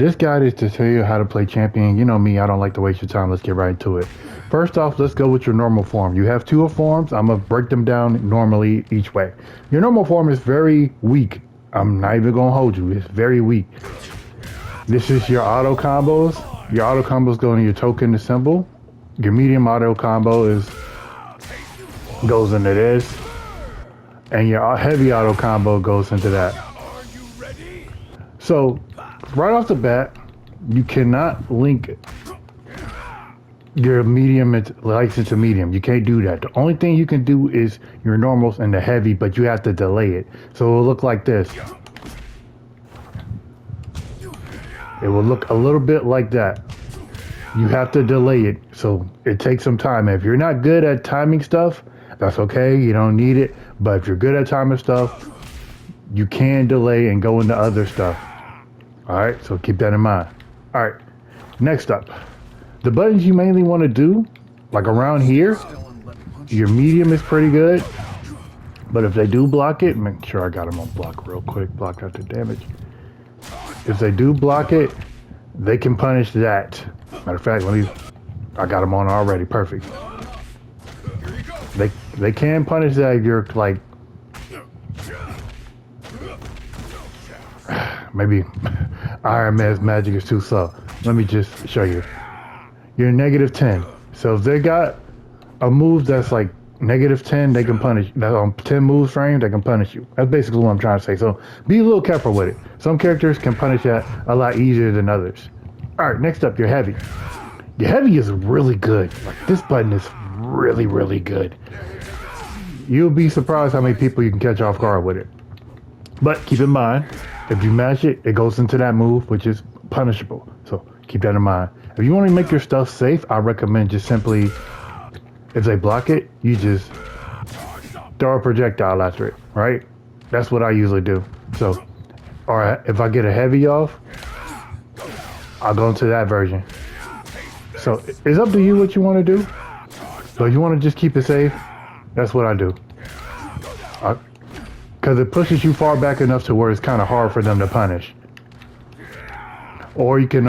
this guide is to tell you how to play champion. You know me, I don't like to waste your time. Let's get right into it. First off, let's go with your normal form. You have two forms. I'm going to break them down normally each way. Your normal form is very weak. I'm not even going to hold you. It's very weak. This is your auto combos. Your auto combos go into your Tōkon symbol. Your medium auto combo goes into this. And your heavy auto combo goes into that. So, right off the bat, you cannot link your medium license to medium. You can't do that. The only thing you can do is your normals and the heavy, but you have to delay it. So it will look like this. It will look a little bit like that. You have to delay it, so it takes some time. If you're not good at timing stuff, that's okay. You don't need it. But if you're good at timing stuff, you can delay and go into other stuff. All right, so keep that in mind. All right, next up, the buttons you mainly want to do, like around here, your medium is pretty good. But if they do block it, make sure I got them on block real quick, block out the damage. If they do block it, they can punish that. Matter of fact, I got them on already, perfect. They can punish that if you're like, maybe Iron Man's magic is too slow. Let me just show you. You're -10. So if they got a move that's like -10, they can punish. That's on 10 moves frame, they can punish you. That's basically what I'm trying to say. So be a little careful with it. Some characters can punish that a lot easier than others. All right, next up, your heavy. Your heavy is really good. Like, this button is really, really good. You'll be surprised how many people you can catch off guard with it. But keep in mind, if you mash it, it goes into that move, which is punishable. So keep that in mind. If you want to make your stuff safe, I recommend just simply, if they block it, you just throw a projectile after it, right? That's what I usually do. So, or if I get a heavy off, I'll go into that version. So it's up to you what you want to do. But if you want to just keep it safe, that's what I do. Because it pushes you far back enough to where it's kind of hard for them to punish. Or you can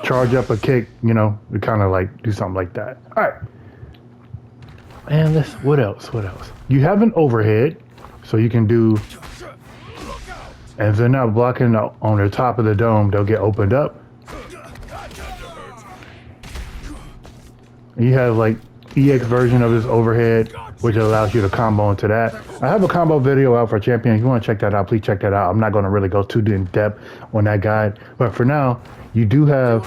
charge up a kick, you know, to kind of like do something like that. All right. And what else? You have an overhead, so you can do, and if they're not blocking on the top of the dome, they'll get opened up. You have like EX version of this overhead, which allows you to combo into that. I have a combo video out for Champion. If you want to check that out, please check that out. I'm not going to really go too in depth on that guide, but for now, you do have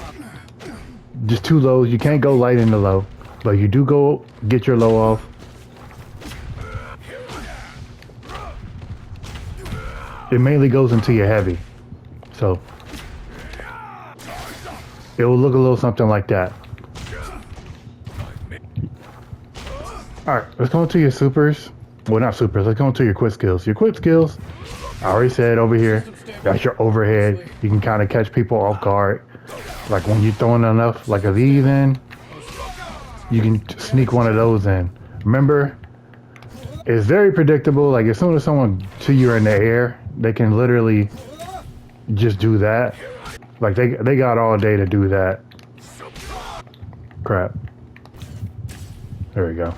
just two lows. You can't go light into low, but you do go get your low off. It mainly goes into your heavy, so it will look a little something like that. All right, let's go into your supers. Well, not supers. Let's go into your quick skills. Your quick skills, I already said over here, that's your overhead. You can kind of catch people off guard. Like when you're throwing enough like of these in, you can sneak one of those in. Remember, it's very predictable. Like as soon as someone see you in the air, they can literally just do that. Like they got all day to do that. Crap. There we go.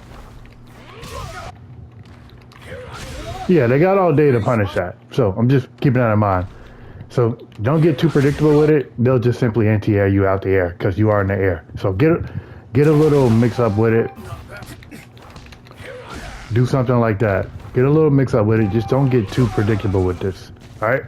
Yeah, they got all day to punish that. So I'm just keeping that in mind. So don't get too predictable with it. They'll just simply anti-air you out the air because you are in the air. So get a little mix up with it. Do something like that. Get a little mix up with it. Just don't get too predictable with this. All right.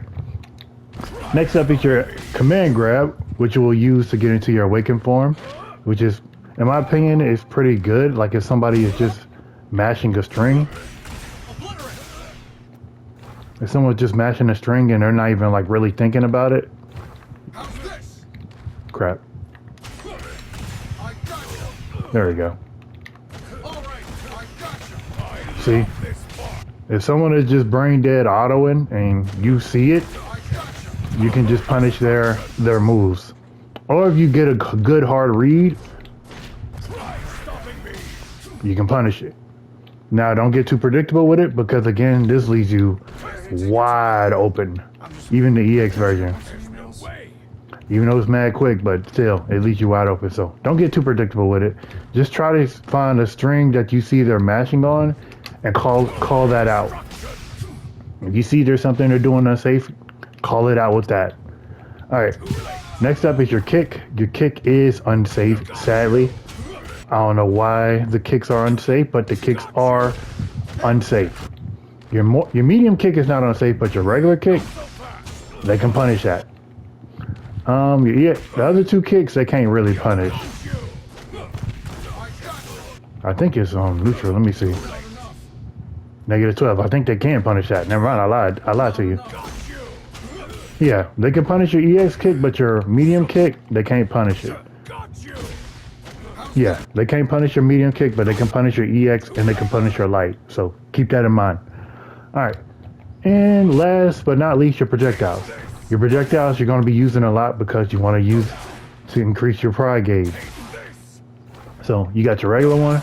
Next up is your command grab, which you will use to get into your awakened form, which is, in my opinion, is pretty good. Like if somebody is just mashing a string. If someone's just mashing a string and they're not even like really thinking about it. Crap. There we go. See? If someone is just brain dead autoing and you see it, you can just punish their moves. Or if you get a good hard read, you can punish it. Now, don't get too predictable with it because, again, this leaves you wide open. Even the EX version. Even though it's mad quick, but still, it leaves you wide open. So don't get too predictable with it. Just try to find a string that you see they're mashing on and call that out. If you see there's something they're doing unsafe, call it out with that. All right. Next up is your kick. Your kick is unsafe, sadly. I don't know why the kicks are unsafe, but the kicks are unsafe. Your medium kick is not unsafe, but your regular kick, they can punish that. Yeah, the other two kicks they can't really punish. I think it's neutral. Let me see. -12. I think they can punish that. Never mind. I lied to you. Yeah, they can punish your EX kick, but your medium kick they can't punish it. Yeah, they can't punish your medium kick, but they can punish your EX and they can punish your light. So keep that in mind. All right. And last but not least, your projectiles. Your projectiles you're going to be using a lot because you want to use to increase your pride gauge. So you got your regular one,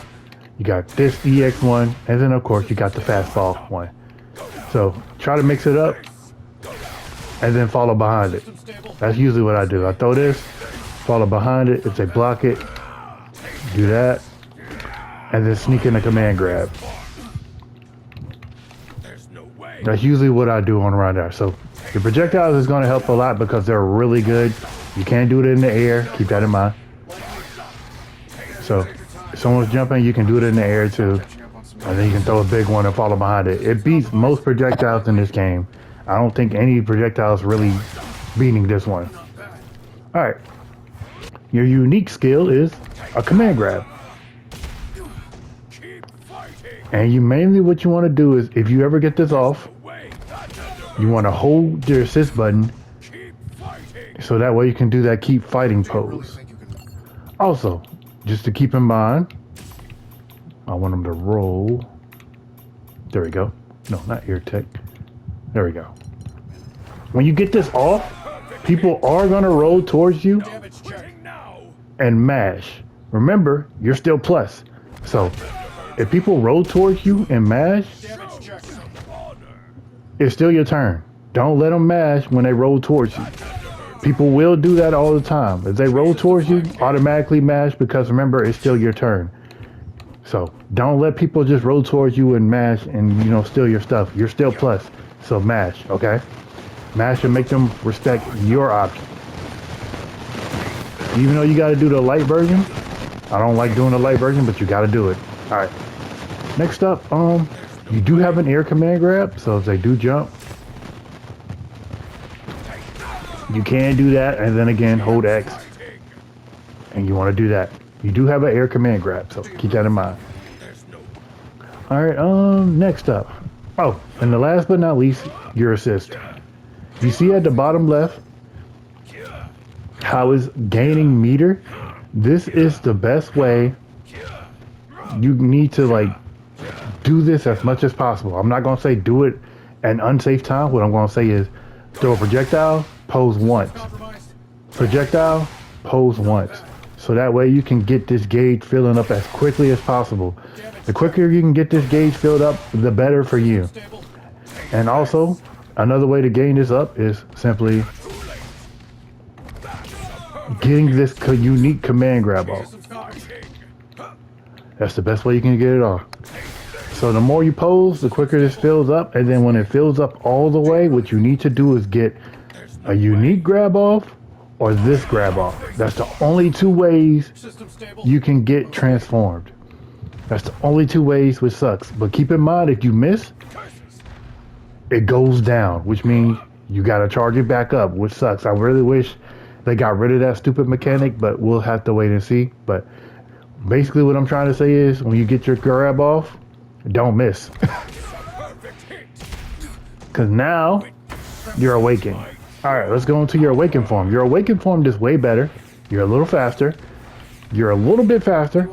you got this EX one, and then of course you got the fastball one. So try to mix it up and then follow behind it. That's usually what I do. I throw this, follow behind it. If they block it, do that, and then sneak in a command grab. That's usually what I do on around there. So your projectiles is going to help a lot because they're really good. You can't do it in the air. Keep that in mind. So if someone's jumping, you can do it in the air too. And then you can throw a big one and follow behind it. It beats most projectiles in this game. I don't think any projectiles really beating this one. All right. Your unique skill is a command grab. And you mainly what you want to do is if you ever get this off, you want to hold your assist button so that way you can do that keep fighting pose. Also, just to keep in mind, I want them to roll. There we go. No, not ear tech. There we go. When you get this off, people are going to roll towards you and mash. Remember, you're still plus. So if people roll towards you and mash, it's still your turn. Don't let them mash when they roll towards you. People will do that all the time. If they roll towards you, automatically mash because remember, it's still your turn. So don't let people just roll towards you and mash and, steal your stuff. You're still plus. So mash, okay? Mash and make them respect your option. Even though you got to do the light version, I don't like doing the light version, but you got to do it. All right. Next up, you do have an air command grab, so if they do jump, you can do that, and then again, hold X, and you want to do that. You do have an air command grab, so keep that in mind. All right, next up. Oh, and the last but not least, your assist. You see at the bottom left how it's gaining meter? This is the best way. You need to do this as much as possible. I'm not going to say do it at an unsafe time. What I'm going to say is throw a projectile, pose once. Projectile, pose once. So that way you can get this gauge filling up as quickly as possible. The quicker you can get this gauge filled up, the better for you. And also, another way to gain this up is simply getting this unique command grab off. That's the best way you can get it off. So the more you pose, the quicker this fills up. And then when it fills up all the way, what you need to do is get a unique grab off or this grab off. That's the only two ways you can get transformed. That's the only two ways, which sucks. But keep in mind, if you miss, it goes down, which means you got to charge it back up, which sucks. I really wish they got rid of that stupid mechanic, but we'll have to wait and see. But basically what I'm trying to say is when you get your grab off, don't miss. Because now you're awakened. All right, let's go into your awakened form. Your awakened form is way better. You're a little faster. You're a little bit faster.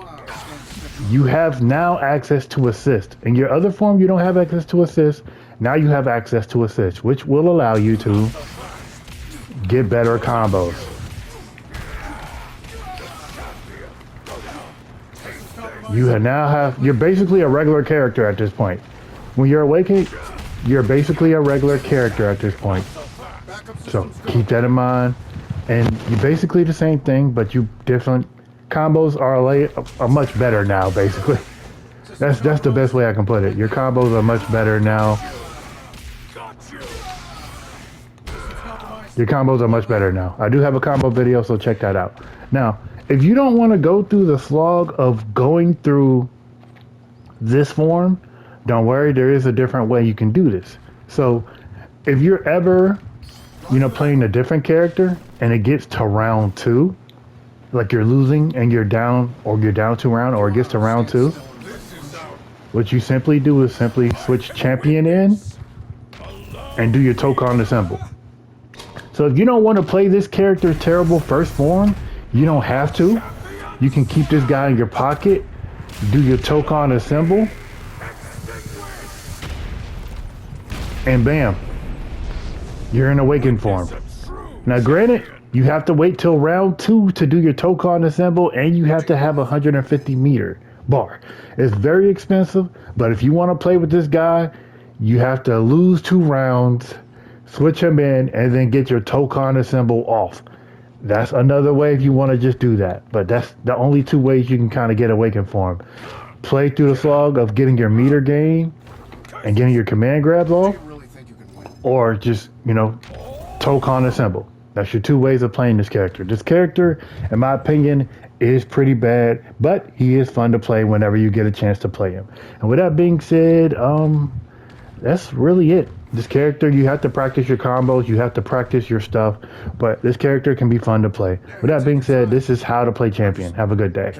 You have now access to assist. In your other form, you don't have access to assist. Now you have access to assist, which will allow you to get better combos. You're basically a regular character at this point. When you're awakened, you're basically a regular character at this point. So keep that in mind. and you basically the same thing, but you different combos are much better now. Basically, that's the best way I can put it. Your combos are much better now. Your combos are much better now. I do have a combo video, so check that out. Now, if you don't want to go through the slog of going through this form, don't worry, there is a different way you can do this. So, if you're ever, playing a different character and it gets to round 2, like you're losing and you're down 2 rounds, or it gets to round 2, what you simply do is simply switch champion in and do your Tōkon assemble. So if you don't want to play this character's terrible first form, you don't have to. You can keep this guy in your pocket, do your Tōkon assemble, and bam, you're in awakened form. Now granted, you have to wait till round 2 to do your Tōkon assemble, and you have to have a 150 meter bar. It's very expensive, but if you want to play with this guy, you have to lose 2 rounds, switch him in, and then get your Tōkon assemble off. That's another way if you want to just do that. But that's the only 2 ways you can kind of get awakened form. Play through the slog of getting your meter gain and getting your command grabs off, or just, Tōkon assemble. That's your 2 ways of playing this character. This character, in my opinion, is pretty bad, but he is fun to play whenever you get a chance to play him. And with that being said, that's really it. This character, you have to practice your combos, you have to practice your stuff, but this character can be fun to play. With that being said, this is how to play champion. Have a good day.